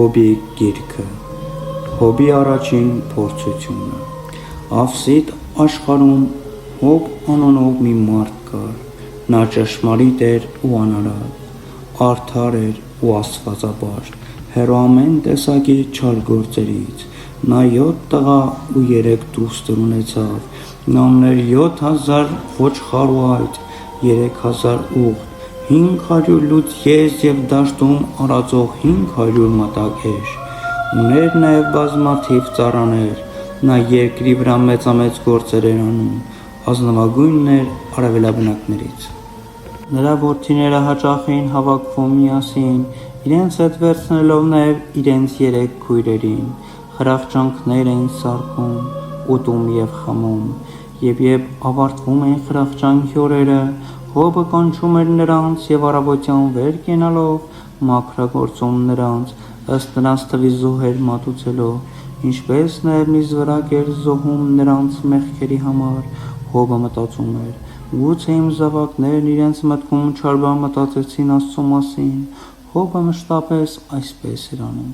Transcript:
Հոբի գիրքը, Հոբի առաջին փորձությունը։ Ավսիտ աշխարհում Հոբ անունով մի մարդ կար, նա ճշմարիտ էր ու անարատ, արդար էր ու աստվածաբար, հեռու ամեն տեսակի չար գործերից, նա 7 տղա ու 3 դուստր ունեցավ, նա ուներ 7000 ոչխար ու այծ, 3000 ուղտ, 500 լուծ եզ և դաշտում արածող 500 մատակեր, ուներ նաև բազմաթիվ ծառաներ, նա երկրի վրա մեծամեծ գործեր էր անում, ազնվագույնն էր արևելաբնակներից։ Նրա որդիները հաճախ էին հավաքվում միասին, իրենց հետ վերցնելով նաև իրենց 3 քույրերին, խրախճանքներ էին սարքում, ուտում և խմում, և երբ ավարտվում էին խրախճանքի օրերը, Հոբը կանչում էր նրանց և առավոտյան վեր կենալով մաքրագործում նրանց, ըստ նրանց թվի զոհեր մատուցելով, ինչպես նաև մի զվարակ էր զոհում նրանց մեղքերի համար, Հոբը մտածում էր. գուցե իմ զավակներն իրենց մտքում չար բան մտածեցին Աստծու մասին, Հոբը մշտապես այսպես էր անում։